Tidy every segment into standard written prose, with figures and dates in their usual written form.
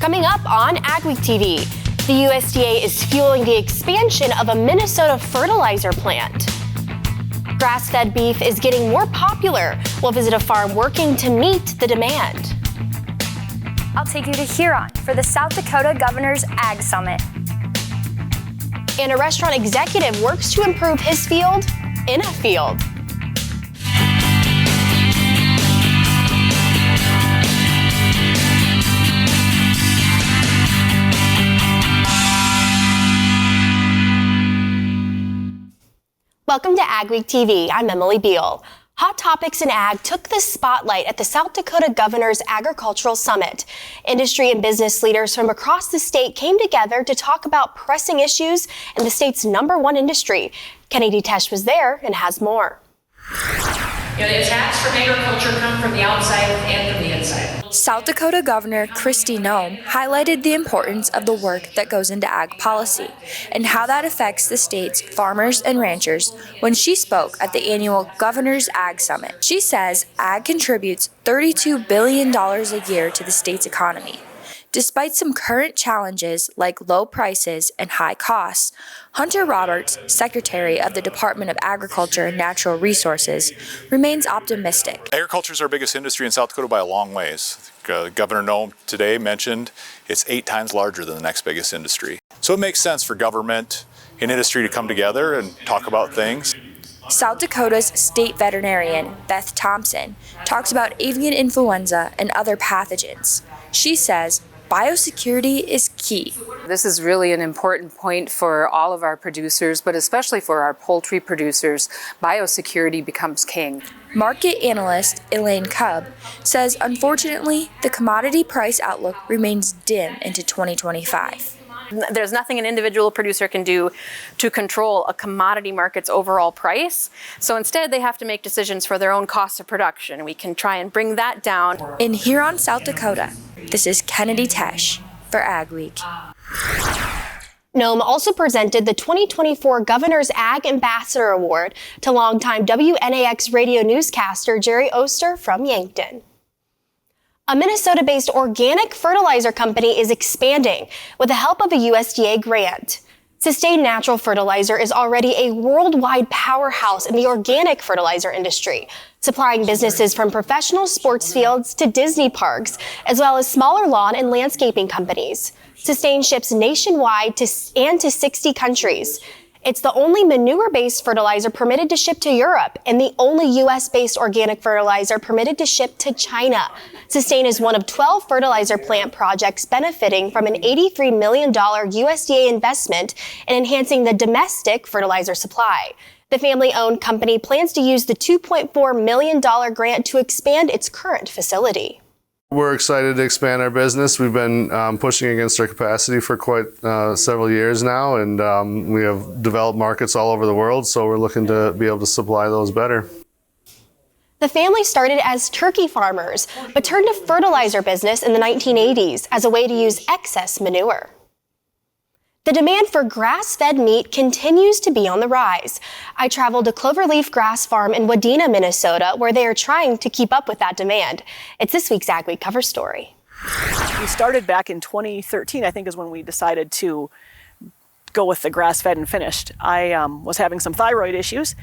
Coming up on AgweekTV, the USDA is fueling the expansion of a Minnesota fertilizer plant. Grass-fed beef is getting more popular. We'll visit a farm working to meet the demand. I'll take you to Huron for the South Dakota Governor's Ag Summit. And a restaurant executive works to improve his field in a field. Welcome to AgweekTV. I'm Emily Beal. Hot topics in ag took the spotlight at the South Dakota Governor's Agricultural Summit. Industry and business leaders from across the state came together to talk about pressing issues in the state's #1 industry. Kennedy Tesh was there and has more. The attacks from agriculture come from the outside and from the inside. South Dakota Governor Kristi Noem highlighted the importance of the work that goes into ag policy and how that affects the state's farmers and ranchers when she spoke at the annual Governor's Ag Summit. She says ag contributes $32 billion a year to the state's economy. Despite some current challenges like low prices and high costs, Hunter Roberts, Secretary of the Department of Agriculture and Natural Resources, remains optimistic. Agriculture is our biggest industry in South Dakota by a long ways. Governor Noem today mentioned it's 8 times larger than the next biggest industry. So it makes sense for government and industry to come together and talk about things. South Dakota's state veterinarian, Beth Thompson, talks about avian influenza and other pathogens. She says biosecurity is key. This is really an important point for all of our producers, but especially for our poultry producers. Biosecurity becomes king. Market analyst Elaine Cubb says, unfortunately, the commodity price outlook remains dim into 2025. There's nothing an individual producer can do to control a commodity market's overall price. So instead, they have to make decisions for their own cost of production. We can try and bring that down. In Huron, South Dakota, this is Kennedy Tesh for Ag Week. Noem also presented the 2024 Governor's Ag Ambassador Award to longtime WNAX radio newscaster Jerry Oster from Yankton. A Minnesota-based organic fertilizer company is expanding with the help of a USDA grant. Sustane Natural Fertilizer is already a worldwide powerhouse in the organic fertilizer industry, supplying businesses from professional sports fields to Disney parks, as well as smaller lawn and landscaping companies. Sustane ships nationwide to 60 countries. It's the only manure-based fertilizer permitted to ship to Europe and the only U.S.-based organic fertilizer permitted to ship to China. Sustane is one of 12 fertilizer plant projects benefiting from an $83 million USDA investment in enhancing the domestic fertilizer supply. The family-owned company plans to use the $2.4 million grant to expand its current facility. We're excited to expand our business. We've been pushing against our capacity for quite several years now, and we have developed markets all over the world, so we're looking to be able to supply those better. The family started as turkey farmers, but turned to fertilizer business in the 1980s as a way to use excess manure. The demand for grass-fed meat continues to be on the rise. I traveled to Cloverleaf Grass Farm in Wadena, Minnesota, where they are trying to keep up with that demand. It's this week's Ag Week cover story. We started back in 2013, I think, is when we decided to go with the grass-fed and finished. I was having some thyroid issues,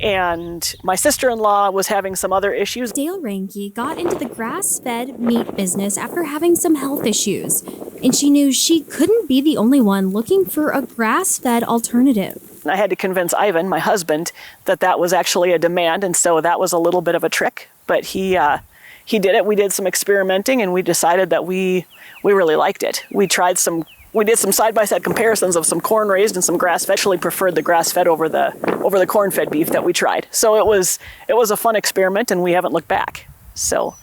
and my sister-in-law was having some other issues. Dale Ranke got into the grass-fed meat business after having some health issues, and she knew she couldn't be the only one looking for a grass-fed alternative. I had to convince Ivan, my husband, that that was actually a demand, and so that was a little bit of a trick, but he did it. We did some experimenting, and we decided that we really liked it. We did some side-by-side comparisons of some corn-raised and some grass-fed. Actually preferred the grass-fed over the corn-fed beef that we tried. So it was a fun experiment, and we haven't looked back. So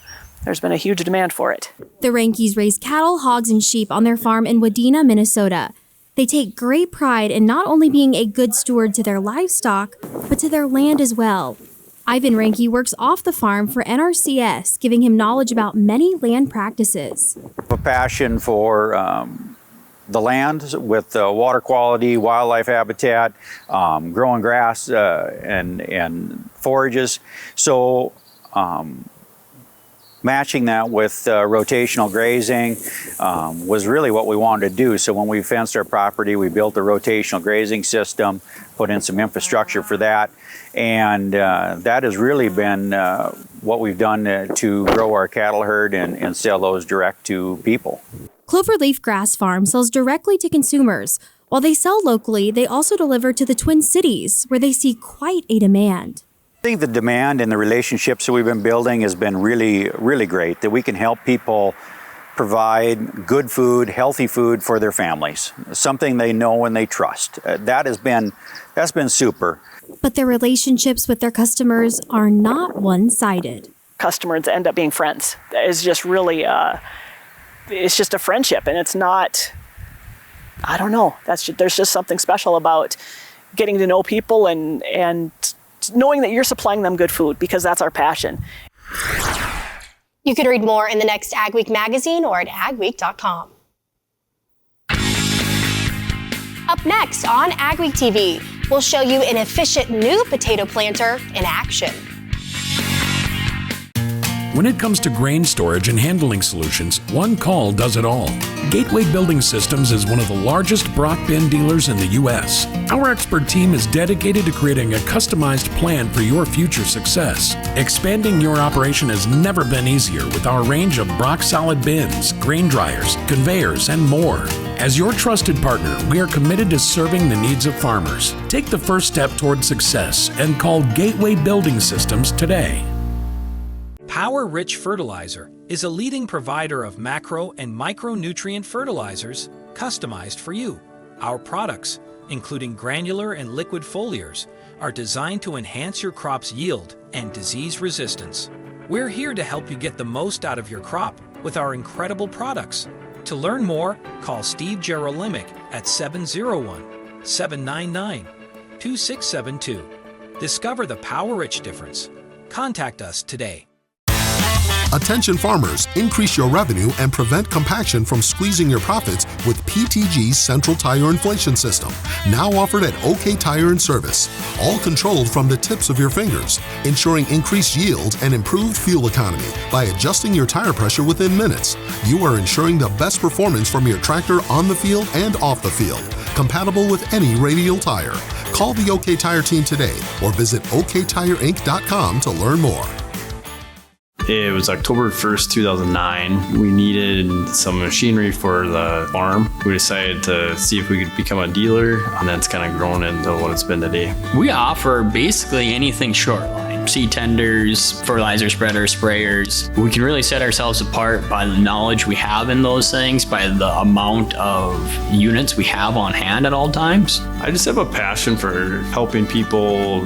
there's been a huge demand for it. The Rankes raise cattle, hogs, and sheep on their farm in Wadena, Minnesota. They take great pride in not only being a good steward to their livestock, but to their land as well. Ivan Ranke works off the farm for NRCS, giving him knowledge about many land practices. A passion for the land with water quality, wildlife habitat, growing grass and forages. So matching that with rotational grazing was really what we wanted to do. So when we fenced our property, we built a rotational grazing system, put in some infrastructure for that, and that has really been what we've done to grow our cattle herd and sell those direct to people. Cloverleaf Grass Farm sells directly to consumers. While they sell locally, they also deliver to the Twin Cities, where they see quite a demand. I think the demand and the relationships that we've been building has been really, really great, that we can help people provide good food, healthy food for their families, something they know and they trust. That's been super. But their relationships with their customers are not one-sided. Customers end up being friends. It's just really, it's just a friendship, and it's not, I don't know, there's just something special about getting to know people and knowing that you're supplying them good food, because that's our passion. You can read more in the next AgWeek magazine or at agweek.com. Up next on AgweekTV, we'll show you an efficient new potato planter in action. When it comes to grain storage and handling solutions, one call does it all. Gateway Building Systems is one of the largest Brock bin dealers in the U.S. Our expert team is dedicated to creating a customized plan for your future success. Expanding your operation has never been easier with our range of Brock solid bins, grain dryers, conveyors, and more. As your trusted partner, we are committed to serving the needs of farmers. Take the first step toward success and call Gateway Building Systems today. Power Rich Fertilizer is a leading provider of macro and micronutrient fertilizers customized for you. Our products, including granular and liquid foliars, are designed to enhance your crop's yield and disease resistance. We're here to help you get the most out of your crop with our incredible products. To learn more, call Steve Jerolimic at 701-799-2672. Discover the Power Rich difference. Contact us today. Attention farmers, increase your revenue and prevent compaction from squeezing your profits with PTG's Central Tire Inflation System, now offered at OK Tire and Service. All controlled from the tips of your fingers, ensuring increased yield and improved fuel economy by adjusting your tire pressure within minutes. You are ensuring the best performance from your tractor on the field and off the field, compatible with any radial tire. Call the OK Tire team today or visit oktireinc.com to learn more. It was October 1st, 2009. We needed some machinery for the farm. We decided to see if we could become a dealer, and that's kind of grown into what it's been today. We offer basically anything short line. Seed tenders, fertilizer spreaders, sprayers. We can really set ourselves apart by the knowledge we have in those things, by the amount of units we have on hand at all times. I just have a passion for helping people,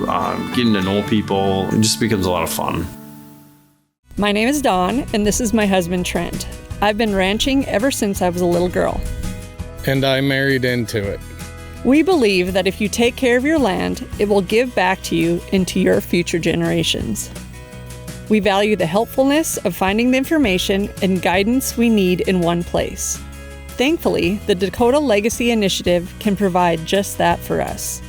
getting to know people. It just becomes a lot of fun. My name is Dawn, and this is my husband, Trent. I've been ranching ever since I was a little girl. And I married into it. We believe that if you take care of your land, it will give back to you and to your future generations. We value the helpfulness of finding the information and guidance we need in one place. Thankfully, the Dakota Legacy Initiative can provide just that for us.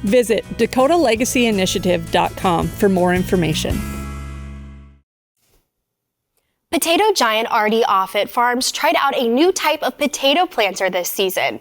Visit DakotaLegacyInitiative.com for more information. Potato giant R.D. Offutt Farms tried out a new type of potato planter this season.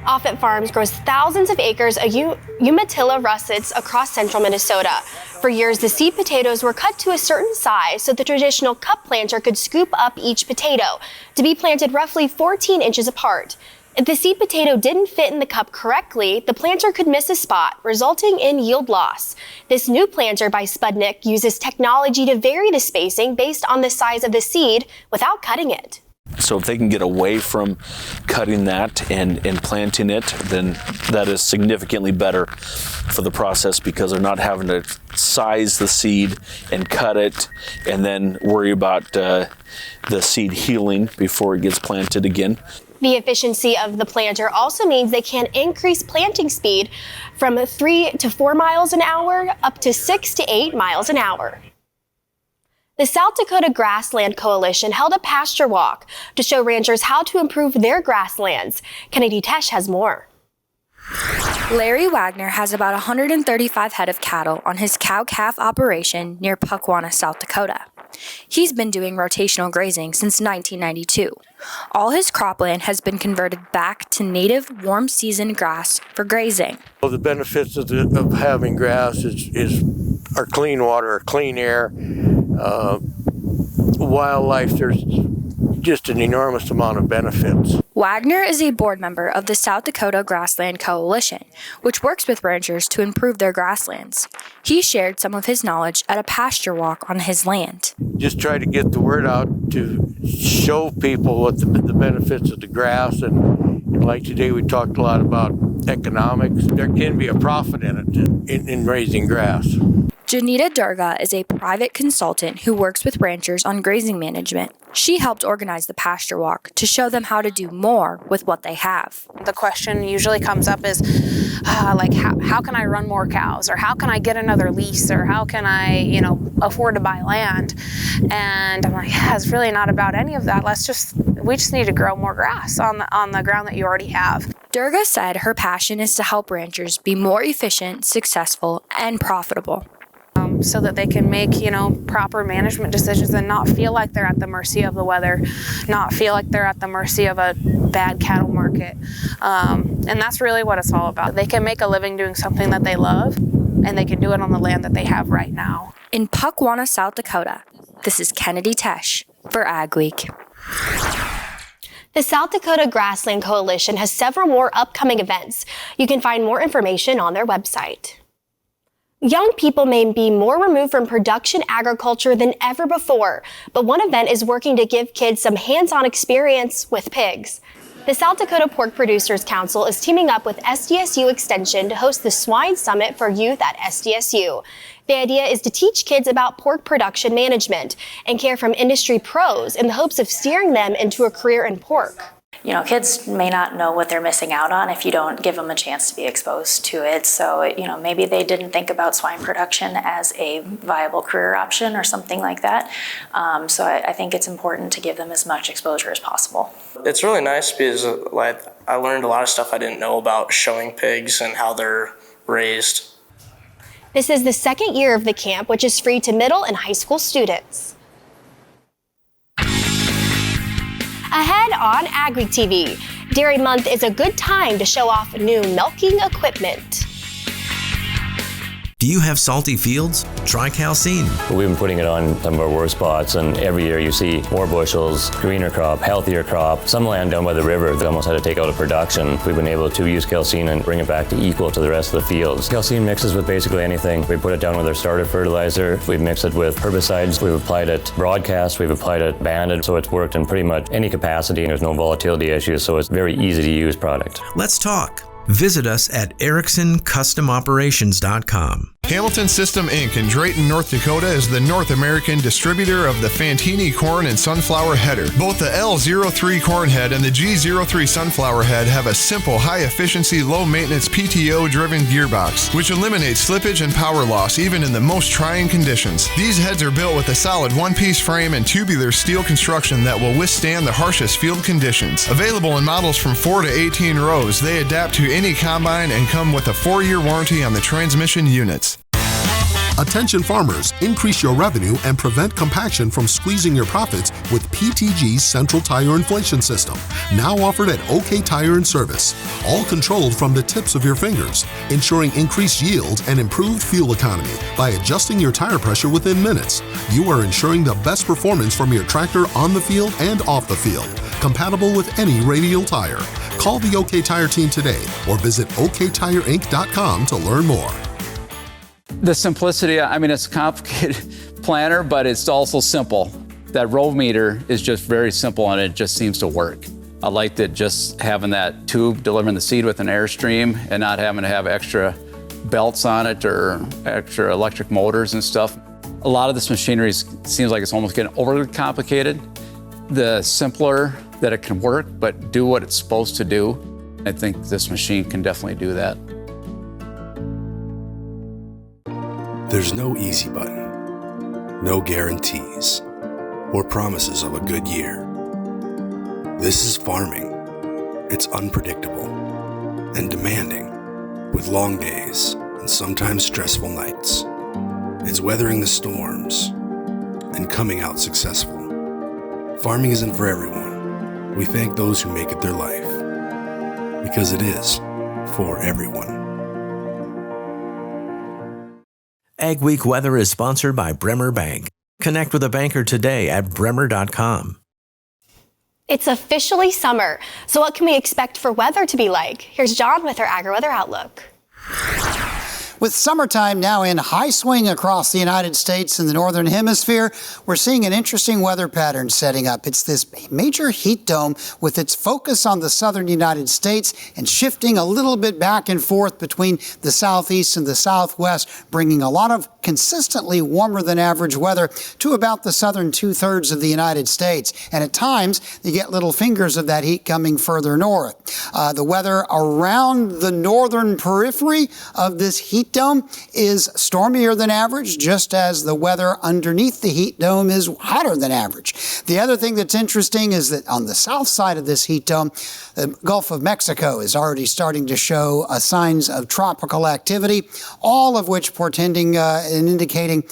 Offutt Farms grows thousands of acres of Umatilla russets across central Minnesota. For years, the seed potatoes were cut to a certain size so the traditional cup planter could scoop up each potato to be planted roughly 14 inches apart. If the seed potato didn't fit in the cup correctly, the planter could miss a spot, resulting in yield loss. This new planter by Spudnick uses technology to vary the spacing based on the size of the seed without cutting it. So if they can get away from cutting that and planting it, then that is significantly better for the process, because they're not having to size the seed and cut it and then worry about the seed healing before it gets planted again. The efficiency of the planter also means they can increase planting speed from 3 to 4 miles an hour up to 6 to 8 miles an hour. The South Dakota Grassland Coalition held a pasture walk to show ranchers how to improve their grasslands. Kennedy Tesh has more. Larry Wagner has about 135 head of cattle on his cow-calf operation near Puckwana, South Dakota. He's been doing rotational grazing since 1992. All his cropland has been converted back to native warm season grass for grazing. Well, the benefits of having grass is our clean water, our clean air, wildlife. There's just an enormous amount of benefits. Wagner is a board member of the South Dakota Grassland Coalition, which works with ranchers to improve their grasslands. He shared some of his knowledge at a pasture walk on his land. Just try to get the word out to show people what the benefits of the grass, and like today we talked a lot about economics. There can be a profit in it in raising grass. Janita Durga is a private consultant who works with ranchers on grazing management. She helped organize the pasture walk to show them how to do more with what they have. The question usually comes up is, like, how can I run more cows? Or how can I get another lease? Or how can I, afford to buy land? And I'm like, yeah, it's really not about any of that. We just need to grow more grass on the ground that you already have. Durga said her passion is to help ranchers be more efficient, successful, and profitable. So that they can make, proper management decisions and not feel like they're at the mercy of the weather, not feel like they're at the mercy of a bad cattle market. And that's really what it's all about. They can make a living doing something that they love, and they can do it on the land that they have right now. In Puckwana, South Dakota, this is Kennedy Tesh for AgWeek. The South Dakota Grassland Coalition has several more upcoming events. You can find more information on their website. Young people may be more removed from production agriculture than ever before, but one event is working to give kids some hands-on experience with pigs. The South Dakota Pork Producers Council is teaming up with SDSU Extension to host the Swine Summit for youth at SDSU. The idea is to teach kids about pork production management and care from industry pros in the hopes of steering them into a career in pork. Kids may not know what they're missing out on if you don't give them a chance to be exposed to it. So, maybe they didn't think about swine production as a viable career option or something like that. So I think it's important to give them as much exposure as possible. It's really nice because I learned a lot of stuff I didn't know about showing pigs and how they're raised. This is the second year of the camp, which is free to middle and high school students. Ahead on AgweekTV, Dairy Month is a good time to show off new milking equipment. Do you have salty fields? Try Calcine. We've been putting it on some of our worst spots, and every year you see more bushels, greener crop, healthier crop. Some land down by the river, they almost had to take out of production. We've been able to use Calcine and bring it back to equal to the rest of the fields. Calcine mixes with basically anything. We put it down with our starter fertilizer. We've mixed it with herbicides. We've applied it broadcast. We've applied it banded. So it's worked in pretty much any capacity, and there's no volatility issues, so it's a very easy to use product. Let's talk. Visit us at EricksonCustomOperations.com. Hamilton System Inc. in Drayton, North Dakota is the North American distributor of the Fantini corn and sunflower header. Both the L03 corn head and the G03 sunflower head have a simple, high-efficiency, low-maintenance PTO-driven gearbox, which eliminates slippage and power loss even in the most trying conditions. These heads are built with a solid one-piece frame and tubular steel construction that will withstand the harshest field conditions. Available in models from 4 to 18 rows, they adapt to any combine and come with a 4-year warranty on the transmission units. Attention farmers, increase your revenue and prevent compaction from squeezing your profits with PTG's Central Tire Inflation System, now offered at OK Tire and Service. All controlled from the tips of your fingers, ensuring increased yield and improved fuel economy by adjusting your tire pressure within minutes. You are ensuring the best performance from your tractor on the field and off the field, compatible with any radial tire. Call the OK Tire team today or visit oktireinc.com to learn more. The simplicity, it's a complicated planter, but it's also simple. That row meter is just very simple and it just seems to work. I like that just having that tube delivering the seed with an airstream and not having to have extra belts on it or extra electric motors and stuff. A lot of this machinery seems like it's almost getting overly complicated. The simpler that it can work, but do what it's supposed to do, I think this machine can definitely do that. There's no easy button, no guarantees, or promises of a good year. This is farming. It's unpredictable and demanding, with long days and sometimes stressful nights. It's weathering the storms, and coming out successful. Farming isn't for everyone. We thank those who make it their life, because it is for everyone. AgWeek weather is sponsored by Bremer Bank. Connect with a banker today at bremer.com. It's officially summer, so what can we expect for weather to be like? Here's John with our AgriWeather Outlook. With summertime now in high swing across the United States and the Northern Hemisphere, we're seeing an interesting weather pattern setting up. It's this major heat dome with its focus on the southern United States and shifting a little bit back and forth between the southeast and the southwest, bringing a lot of consistently warmer than average weather to about the southern two-thirds of the United States. And at times, you get little fingers of that heat coming further north. The weather around the northern periphery of this heat dome is stormier than average, just as the weather underneath the heat dome is hotter than average. The other thing that's interesting is that on the south side of this heat dome, the Gulf of Mexico is already starting to show signs of tropical activity, all of which portending and indicating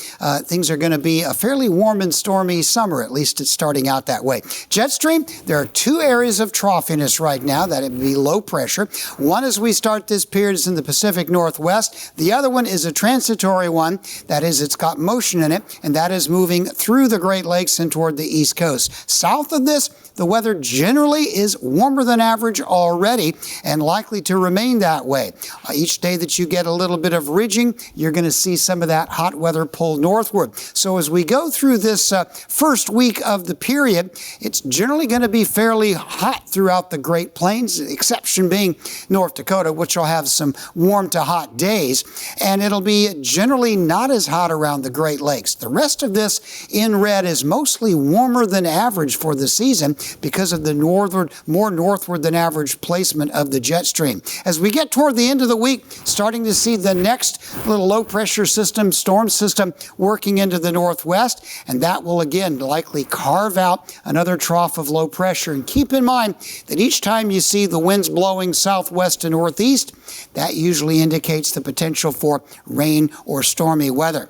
things are going to be a fairly warm and stormy summer. At least it's starting out that way. Jet stream, there are two areas of troughiness right now that would be low pressure. One, as we start this period, is in the Pacific Northwest. The other one is a transitory one. That is, it's got motion in it, and that is moving through the Great Lakes and toward the East Coast. South of this, the weather generally is warmer than average already and likely to remain that way. Each day that you get a little bit of ridging, you're going to see some of that hot weather pull northward. So as we go through this first week of the period, it's generally going to be fairly hot throughout the Great Plains, the exception being North Dakota, which will have some warm to hot days. And it'll be generally not as hot around the Great Lakes. The rest of this in red is mostly warmer than average for the season because of the more northward than average placement of the jet stream. As we get toward the end of the week, starting to see the next little low pressure system, storm system working into the northwest, and that will again likely carve out another trough of low pressure. And keep in mind that each time you see the winds blowing southwest to northeast, that usually indicates the potential for rain or stormy weather.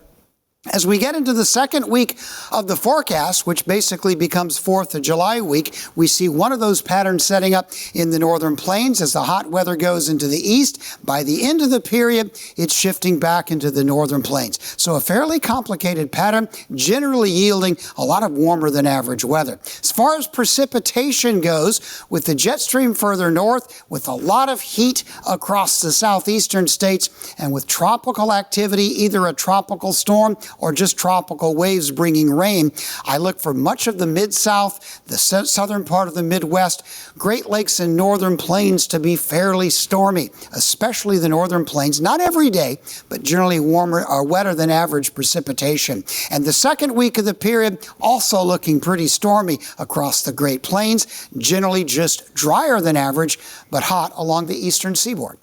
As we get into the second week of the forecast, which basically becomes 4th of July week, we see one of those patterns setting up in the northern plains as the hot weather goes into the east. By the end of the period, it's shifting back into the northern plains. So a fairly complicated pattern, generally yielding a lot of warmer than average weather. As far as precipitation goes, with the jet stream further north, with a lot of heat across the southeastern states, and with tropical activity, either a tropical storm or just tropical waves bringing rain, I look for much of the Mid-South, the southern part of the Midwest, Great Lakes and northern plains to be fairly stormy, especially the northern plains. Not every day, but generally warmer or wetter than average precipitation. And the second week of the period also looking pretty stormy across the Great Plains, generally just drier than average, but hot along the eastern seaboard.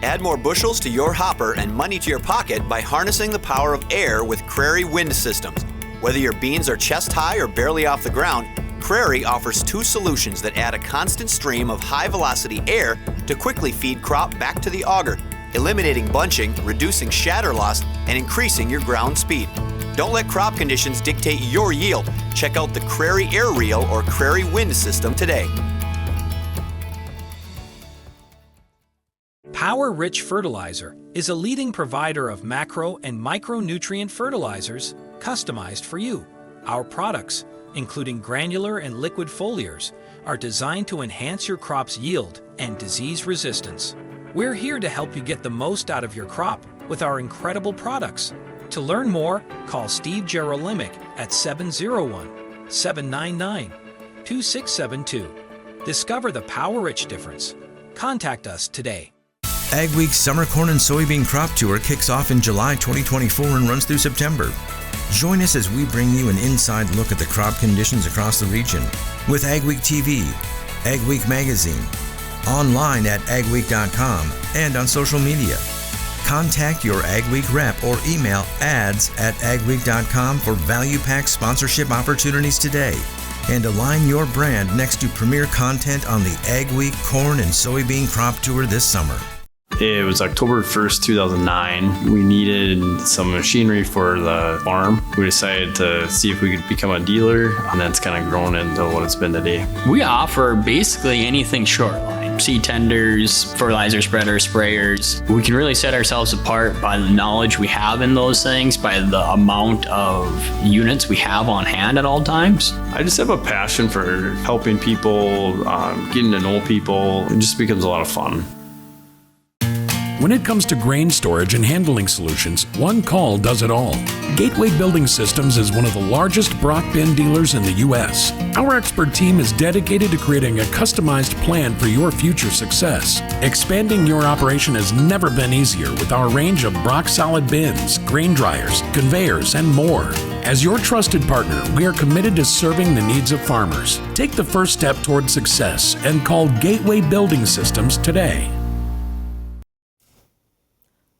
Add more bushels to your hopper and money to your pocket by harnessing the power of air with Crary Wind Systems. Whether your beans are chest high or barely off the ground, Crary offers two solutions that add a constant stream of high-velocity air to quickly feed crop back to the auger, eliminating bunching, reducing shatter loss, and increasing your ground speed. Don't let crop conditions dictate your yield. Check out the Crary Air Reel or Crary Wind System today. Power Rich Fertilizer is a leading provider of macro and micronutrient fertilizers customized for you. Our products, including granular and liquid foliars, are designed to enhance your crop's yield and disease resistance. We're here to help you get the most out of your crop with our incredible products. To learn more, call Steve Jerolimic at 701-799-2672. Discover the Power Rich difference. Contact us today. AgWeek's Summer Corn and Soybean Crop Tour kicks off in July 2024 and runs through September. Join us as we bring you an inside look at the crop conditions across the region with AgweekTV, AgWeek Magazine, online at AgWeek.com, and on social media. Contact your AgWeek rep or email ads@agweek.com for value-packed sponsorship opportunities today. And align your brand next to premier content on the AgWeek Corn and Soybean Crop Tour this summer. It was October 1st, 2009. We needed some machinery for the farm. We decided to see if we could become a dealer, and that's kind of grown into what it's been today. We offer basically anything short line. Seed tenders, fertilizer spreaders, sprayers. We can really set ourselves apart by the knowledge we have in those things, by the amount of units we have on hand at all times. I just have a passion for helping people, getting to know people. It just becomes a lot of fun. When it comes to grain storage and handling solutions, one call does it all. Gateway Building Systems is one of the largest Brock bin dealers in the U.S. Our expert team is dedicated to creating a customized plan for your future success. Expanding your operation has never been easier with our range of Brock solid bins, grain dryers, conveyors, and more. As your trusted partner, we are committed to serving the needs of farmers. Take the first step toward success and call Gateway Building Systems today.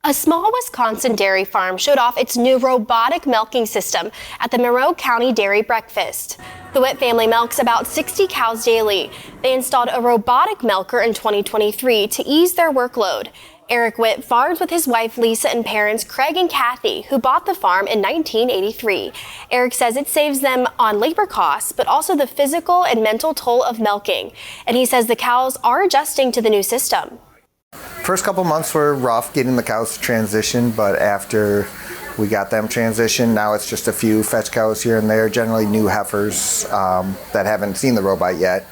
A small Wisconsin dairy farm showed off its new robotic milking system at the Monroe County Dairy Breakfast. The Witt family milks about 60 cows daily. They installed a robotic milker in 2023 to ease their workload. Eric Witt farms with his wife Lisa and parents Craig and Kathy, who bought the farm in 1983. Eric says it saves them on labor costs, but also the physical and mental toll of milking. And he says the cows are adjusting to the new system. First couple months were rough getting the cows to transition, but after we got them transitioned, now it's just a few fetch cows here and there, generally new heifers that haven't seen the robot yet.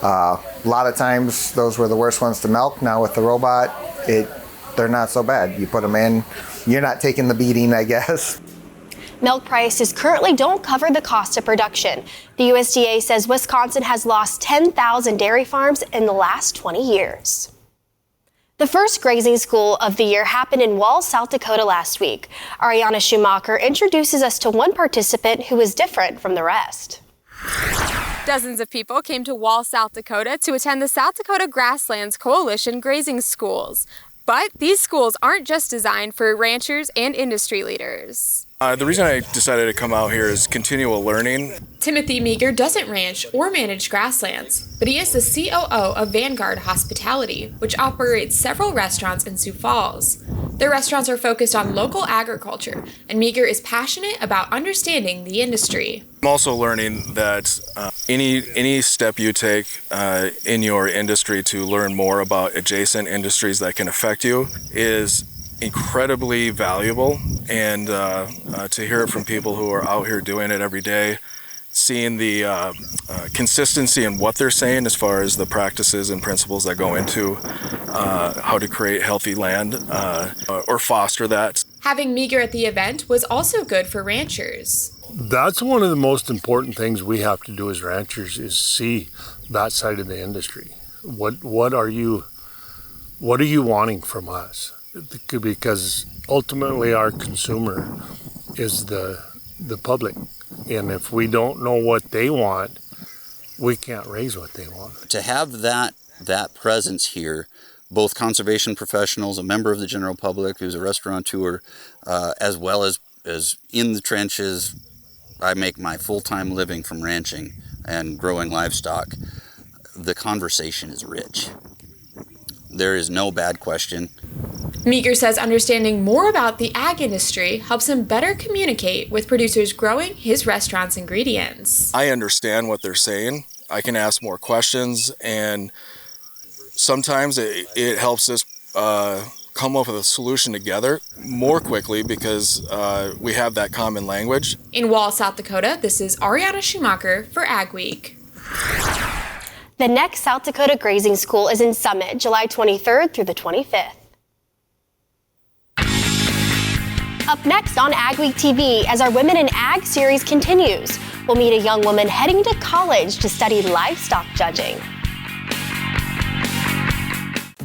A lot of times those were the worst ones to milk. Now with the robot, they're not so bad. You put them in, you're not taking the beating, I guess. Milk prices currently don't cover the cost of production. The USDA says Wisconsin has lost 10,000 dairy farms in the last 20 years. The first Grazing School of the year happened in Walls, South Dakota last week. Ariana Schumacher introduces us to one participant who is different from the rest. Dozens of people came to Walls, South Dakota to attend the South Dakota Grasslands Coalition Grazing Schools. But these schools aren't just designed for ranchers and industry leaders. The reason I decided to come out here is continual learning. Timothy Meager doesn't ranch or manage Grasslands, but he is the COO of Vanguard Hospitality, which operates several restaurants in Sioux Falls. Their restaurants are focused on local agriculture, and Meager is passionate about understanding the industry. I'm also learning that any step you take in your industry to learn more about adjacent industries that can affect you is incredibly valuable, and to hear it from people who are out here doing it every day, seeing the consistency in what they're saying as far as the practices and principles that go into how to create healthy land or foster that. Having Meager at the event was also good for ranchers. That's one of the most important things we have to do as ranchers is see that side of the industry. What are you wanting from us? Because ultimately our consumer is the public, and if we don't know what they want, we can't raise what they want. To have that presence here, both conservation professionals, a member of the general public who's a restaurateur, as well as in the trenches. I make my full-time living from ranching and growing livestock. The conversation is rich. There is no bad question. Meager says understanding more about the ag industry helps him better communicate with producers growing his restaurant's ingredients. I understand what they're saying. I can ask more questions, and sometimes it helps us come up with a solution together more quickly because we have that common language. In Walls, South Dakota, this is Ariana Schumacher for AgWeek. The next South Dakota Grazing School is in Summit, July 23rd through the 25th. Up next on AgweekTV, as our Women in Ag series continues, we'll meet a young woman heading to college to study livestock judging.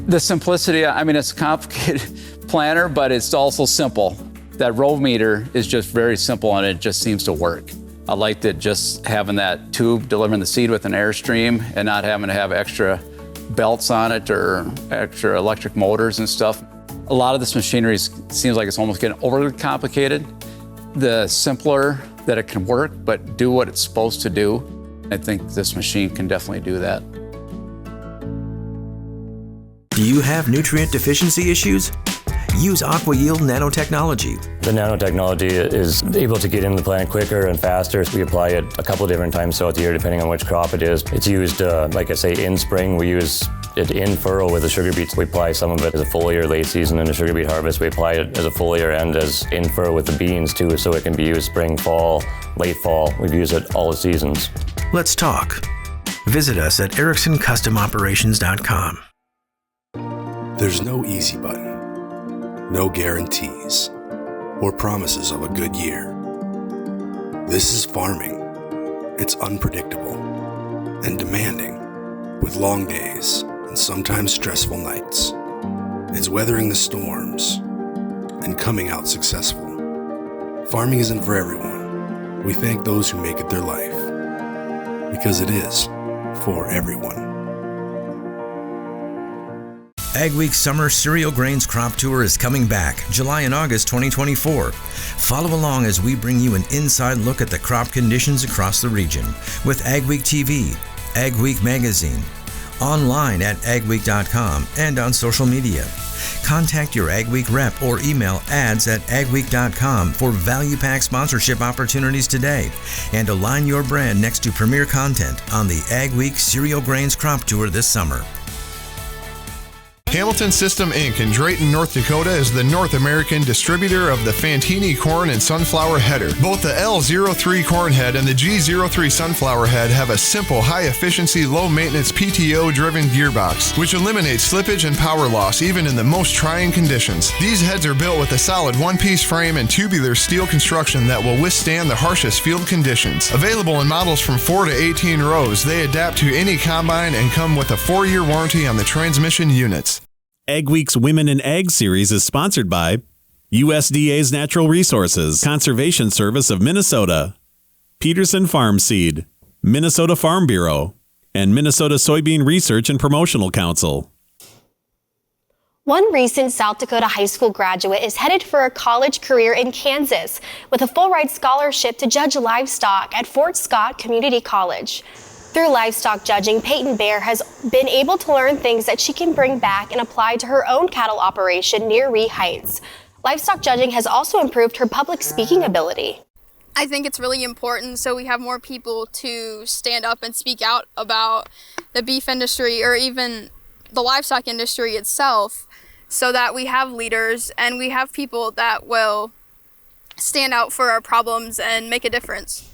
The simplicity, it's a complicated planner, but it's also simple. That row meter is just very simple, and it just seems to work. I like that just having that tube delivering the seed with an airstream and not having to have extra belts on it or extra electric motors and stuff. A lot of this machinery seems like it's almost getting overly complicated. The simpler that it can work, but do what it's supposed to do, I think this machine can definitely do that. Do you have nutrient deficiency issues? Use AquaYield nanotechnology. The nanotechnology is able to get in the plant quicker and faster. We apply it a couple different times throughout the year depending on which crop it is. It's used, like I say, in spring. We use it in furrow with the sugar beets. We apply some of it as a foliar late season in the sugar beet harvest. We apply it as a foliar and as in furrow with the beans too, so it can be used spring, fall, late fall. We've used it all the seasons. Let's talk. Visit us at EricksonCustomOperations.com. There's no easy button, no guarantees, or promises of a good year. This is farming. It's unpredictable and demanding, with long days and sometimes stressful nights. It's weathering the storms and coming out successful. Farming isn't for everyone. We thank those who make it their life, because it is for everyone. AgWeek Summer Cereal Grains Crop Tour is coming back July and August 2024. Follow along as we bring you an inside look at the crop conditions across the region with AgweekTV, AgWeek Magazine, online at agweek.com, and on social media. Contact your AgWeek rep or email ads@agweek.com for value pack sponsorship opportunities today, and align your brand next to premier content on the AgWeek Cereal Grains Crop Tour this summer. Hamilton System Inc. in Drayton, North Dakota is the North American distributor of the Fantini corn and sunflower header. Both the L03 corn head and the G03 sunflower head have a simple, high-efficiency, low-maintenance PTO-driven gearbox, which eliminates slippage and power loss even in the most trying conditions. These heads are built with a solid one-piece frame and tubular steel construction that will withstand the harshest field conditions. Available in models from 4 to 18 rows, they adapt to any combine and come with a 4-year warranty on the transmission units. AgWeek's Women in Ag series is sponsored by USDA's Natural Resources, Conservation Service of Minnesota, Peterson Farm Seed, Minnesota Farm Bureau, and Minnesota Soybean Research and Promotional Council. One recent South Dakota high school graduate is headed for a college career in Kansas with a full-ride scholarship to judge livestock at Fort Scott Community College. Through livestock judging, Peyton Bear has been able to learn things that she can bring back and apply to her own cattle operation near Ree Heights. Livestock judging has also improved her public speaking ability. I think it's really important so we have more people to stand up and speak out about the beef industry or even the livestock industry itself, so that we have leaders and we have people that will stand out for our problems and make a difference.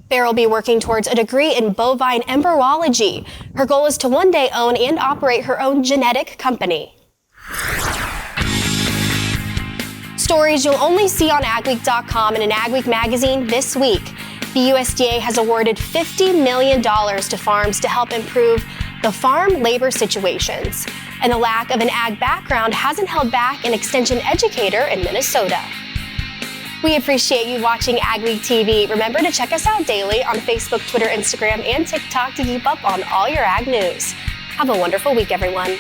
Bear will be working towards a degree in bovine embryology. Her goal is to one day own and operate her own genetic company. Stories you'll only see on AgWeek.com and in AgWeek magazine this week. The USDA has awarded $50 million to farms to help improve the farm labor situations. And the lack of an ag background hasn't held back an extension educator in Minnesota. We appreciate you watching AgWeek TV. Remember to check us out daily on Facebook, Twitter, Instagram, and TikTok to keep up on all your ag news. Have a wonderful week, everyone.